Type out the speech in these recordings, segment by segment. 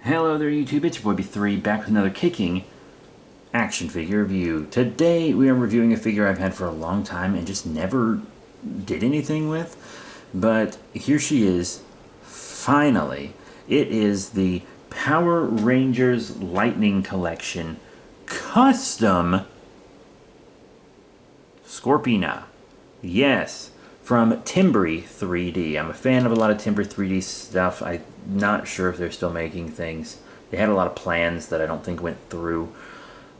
Hello there YouTube, it's your boy B3 back with another kicking action figure review. Today we are reviewing a figure I've had for a long time and just never did anything with. But here she is, finally. It is the Power Rangers Lightning Collection Custom Scorpina. Yes, from TIMBREE3D. I'm a fan of a lot of TIMBREE3D stuff. I'm not sure if they're still making things. They had a lot of plans that I don't think went through.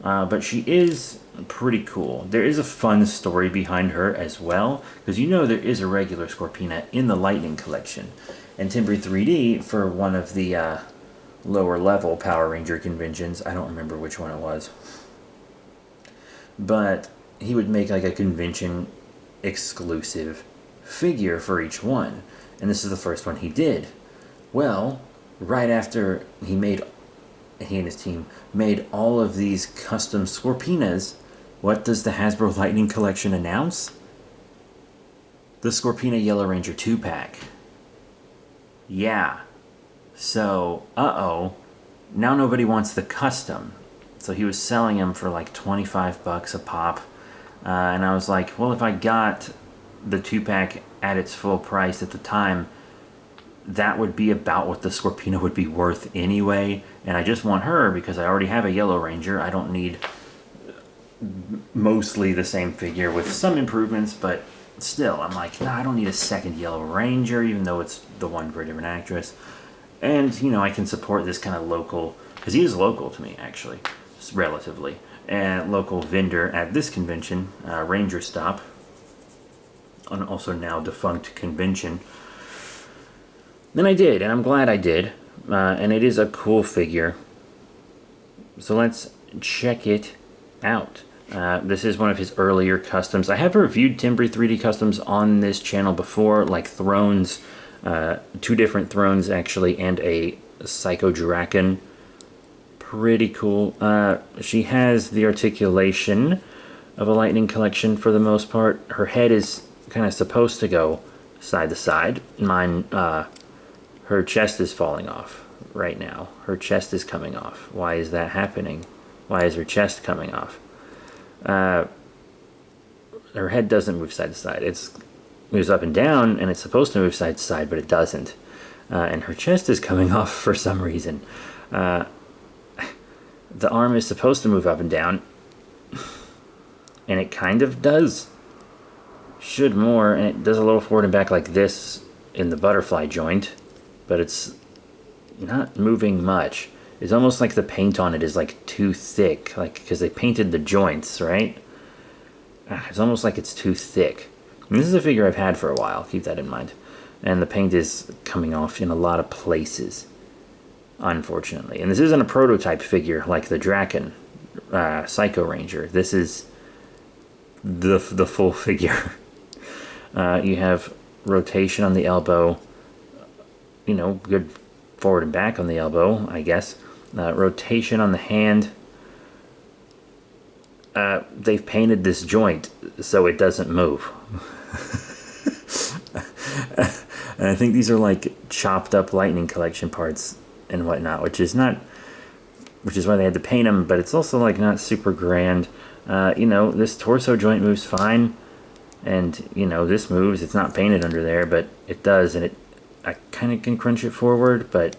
But she is pretty cool. There is a fun story behind her as well, because you know there is a regular Scorpina in the Lightning collection. And TIMBREE3D, for one of the lower level Power Ranger conventions, I don't remember which one it was, but he would make like a convention exclusive figure for each one. And this is the first one he did. Well, right after he and his team made all of these custom Scorpinas, what does the Hasbro Lightning Collection announce? The Scorpina Yellow Ranger 2-pack. Yeah. So, now nobody wants the custom. So he was selling them for like 25 bucks a pop. And I was like, well, if I got the 2-pack at its full price at the time, that would be about what the Scorpina would be worth anyway. And I just want her because I already have a Yellow Ranger. I don't need mostly the same figure with some improvements, but still, I'm like, nah, I don't need a second Yellow Ranger, even though it's the one for a different actress. And, you know, I can support this kind of local, because he is local to me, actually, relatively. And local vendor at this convention, Ranger Stop, an also now defunct convention. Then I did, and I'm glad I did. And it is a cool figure. So let's check it out. This is one of his earlier customs. I have reviewed TIMBREE3D customs on this channel before, like Thrones, 2 different Thrones actually, and a Psycho Draken. Pretty cool. She has the articulation of a Lightning collection for the most part. Her head is kind of supposed to go side to side. Mine, her chest is falling off right now. Her chest is coming off. Why is that happening? Why is her chest coming off? Her head doesn't move side to side. It moves up and down, and it's supposed to move side to side, but it doesn't. And her chest is coming off for some reason. The arm is supposed to move up and down, and it kind of does. Should more, and it does a little forward and back like this in the butterfly joint, but it's not moving much. It's almost like the paint on it is like too thick, like because they painted the joints, right? It's almost like it's too thick. And this is a figure I've had for a while, keep that in mind. And the paint is coming off in a lot of places, unfortunately. And this isn't a prototype figure like the Draken Psycho Ranger. This is the full figure. You have rotation on the elbow, you know, good forward and back on the elbow, I guess. Rotation on the hand. They've painted this joint so it doesn't move. And I think these are like chopped up Lightning collection parts and whatnot, which is why they had to paint them, but it's also like not super grand. You know, this torso joint moves fine, and you know, this moves. It's not painted under there, but it does, and I kind of can crunch it forward, but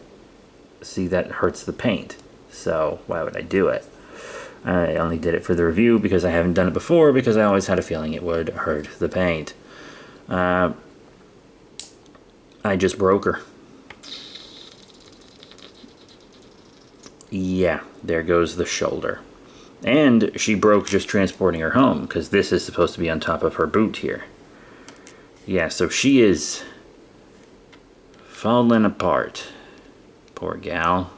see, that hurts the paint, so why would I do it? I only did it for the review because I haven't done it before, because I always had a feeling it would hurt the paint. I just broke her. Yeah, there goes the shoulder. And she broke just transporting her home, because this is supposed to be on top of her boot here. Yeah, so she is falling apart. Poor gal.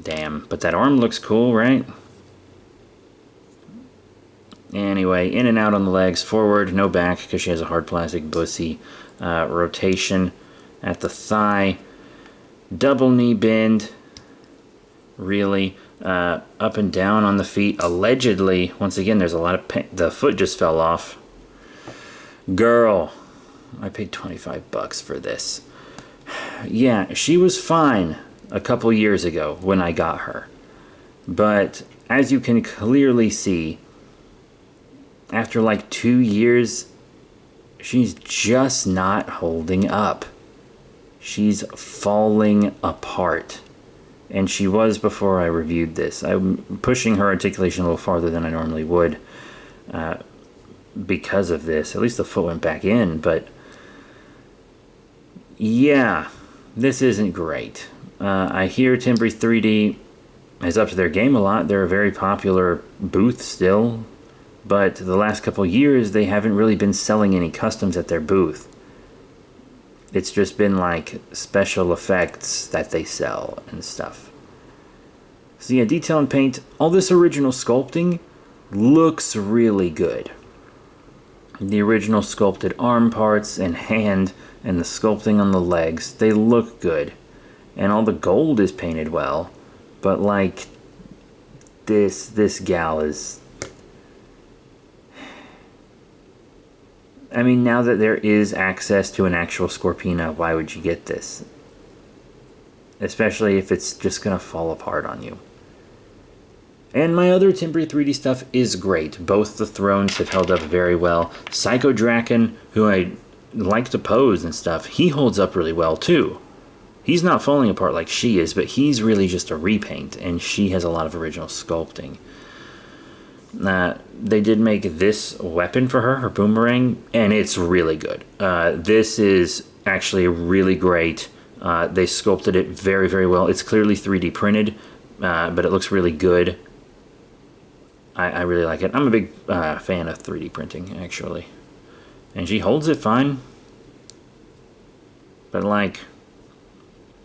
Damn, but that arm looks cool, right? Anyway, in and out on the legs, forward, no back, because she has a hard plastic bussy. Rotation at the thigh. Double knee bend. Really. Up and down on the feet. Allegedly, once again, there's a lot of pain. The foot just fell off. Girl, I paid 25 bucks for this. Yeah, she was fine a couple years ago when I got her. But as you can clearly see, after like 2 years, she's just not holding up. She's falling apart. And she was before I reviewed this. I'm pushing her articulation a little farther than I normally would because of this. At least the foot went back in, but yeah, this isn't great. I hear TIMBREE3D is up to their game a lot. They're a very popular booth still, but the last couple years they haven't really been selling any customs at their booth. It's just been like special effects that they sell and stuff. So yeah, detail and paint, all this original sculpting looks really good. The original sculpted arm parts and hand and the sculpting on the legs, they look good. And all the gold is painted well, but like this gal is... I mean, now that there is access to an actual Scorpina, why would you get this? Especially if it's just gonna fall apart on you. And my other TIMBREE3D stuff is great. Both the thrones have held up very well. Psycho Draken, who I like to pose and stuff, he holds up really well too. He's not falling apart like she is, but he's really just a repaint, and she has a lot of original sculpting. They did make this weapon for her boomerang, and it's really good. This is actually really great. They sculpted it very, very well. It's clearly 3D printed, but it looks really good. I really like it. I'm a big fan of 3D printing, actually. And she holds it fine. But, like,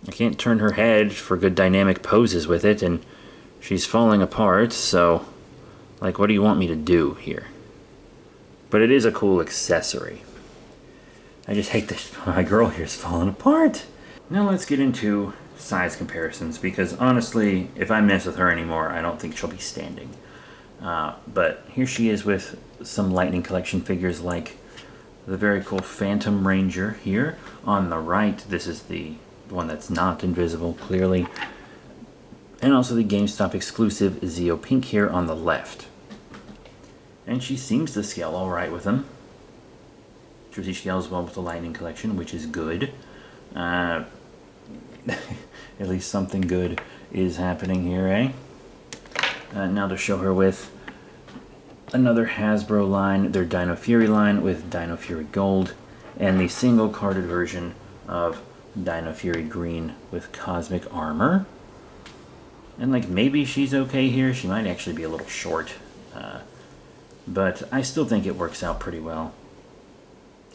I can't turn her head for good dynamic poses with it, and she's falling apart, so... like, what do you want me to do here? But it is a cool accessory. I just hate that my girl here is falling apart. Now let's get into size comparisons, because honestly, if I mess with her anymore, I don't think she'll be standing. But here she is with some Lightning Collection figures, like the very cool Phantom Ranger here. On the right, this is the one that's not invisible, clearly. And also the GameStop exclusive Zeo Pink here on the left. And she seems to scale alright with them. She scales well with the Lightning Collection, which is good. At least something good is happening here, eh? Now to show her with another Hasbro line, their Dino Fury line with Dino Fury Gold, and the single carded version of Dino Fury Green with Cosmic Armor. And like, maybe she's okay here. She might actually be a little short. But I still think it works out pretty well.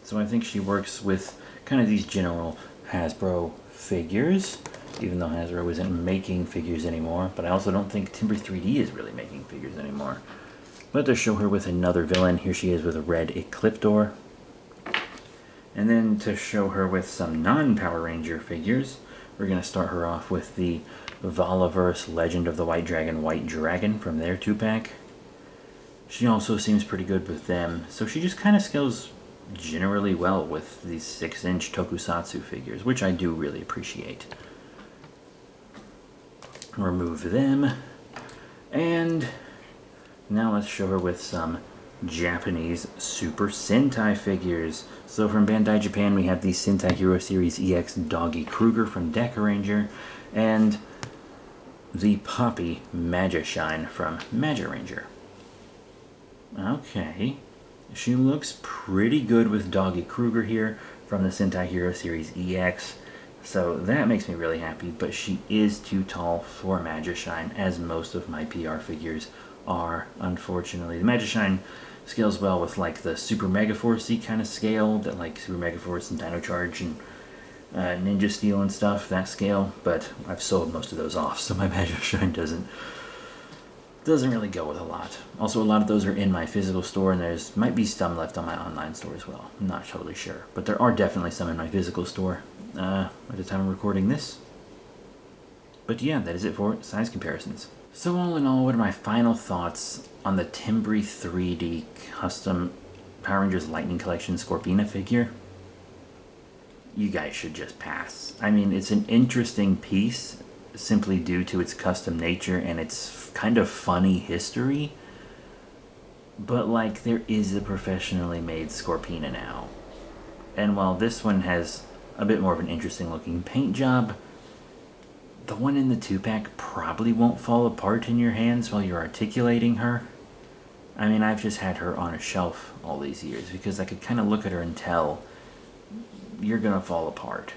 So I think she works with kind of these general Hasbro figures, even though Hasbro isn't making figures anymore. But I also don't think TIMBREE3D is really making figures anymore. But to show her with another villain, here she is with a red Ecliptor. And then to show her with some non-Power Ranger figures, we're going to start her off with the Volaverse Legend of the White Dragon from their 2-pack. She also seems pretty good with them, so she just kind of scales generally well with these 6-inch Tokusatsu figures, which I do really appreciate. Remove them, and now let's show her with some Japanese Super Sentai figures. So from Bandai Japan, we have the Sentai Hero Series EX Doggy Kruger from Deca Ranger, and the Poppy Magishine from Magi Ranger. Okay, she looks pretty good with Doggy Kruger here from the Sentai Hero Series EX, so that makes me really happy, but she is too tall for Magishine, as most of my PR figures are, unfortunately. The Magishine scales well with like the Super Megaforce-y kind of scale, that like Super Megaforce and Dino Charge and Ninja Steel and stuff, that scale, but I've sold most of those off, so my Magishine doesn't really go with a lot. Also, a lot of those are in my physical store, and there's might be some left on my online store as well. I'm not totally sure, but there are definitely some in my physical store at the time of recording this. But yeah, that is it for size comparisons. So all in all, what are my final thoughts on the TIMBREE3D custom Power Rangers Lightning Collection Scorpina figure? you guys should just pass. I mean, it's an interesting piece simply due to its custom nature and its kind of funny history. But, like, there is a professionally made Scorpina now. And while this one has a bit more of an interesting looking paint job, the one in the 2-pack probably won't fall apart in your hands while you're articulating her. I mean, I've just had her on a shelf all these years because I could kind of look at her and tell you're gonna fall apart.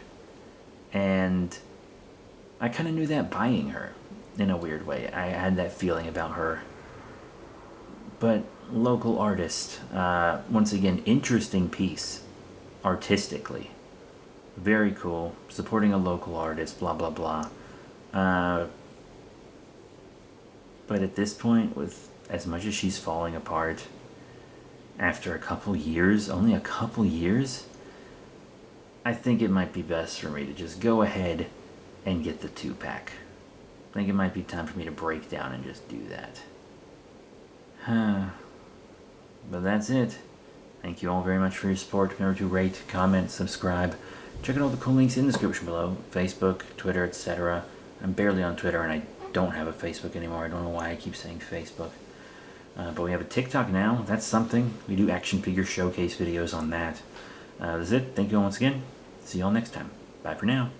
And I kind of knew that buying her in a weird way. I had that feeling about her. But local artist, once again, interesting piece artistically. Very cool. Supporting a local artist, blah, blah, blah. But at this point, with as much as she's falling apart, after a couple years, only a couple years, I think it might be best for me to just go ahead and get the 2-pack. I think it might be time for me to break down and just do that. But that's it. Thank you all very much for your support. Remember to rate, comment, subscribe. Check out all the cool links in the description below. Facebook, Twitter, etc. I'm barely on Twitter and I don't have a Facebook anymore. I don't know why I keep saying Facebook. But we have a TikTok now. That's something. We do action figure showcase videos on that. That's it. Thank you all once again. See you all next time. Bye for now.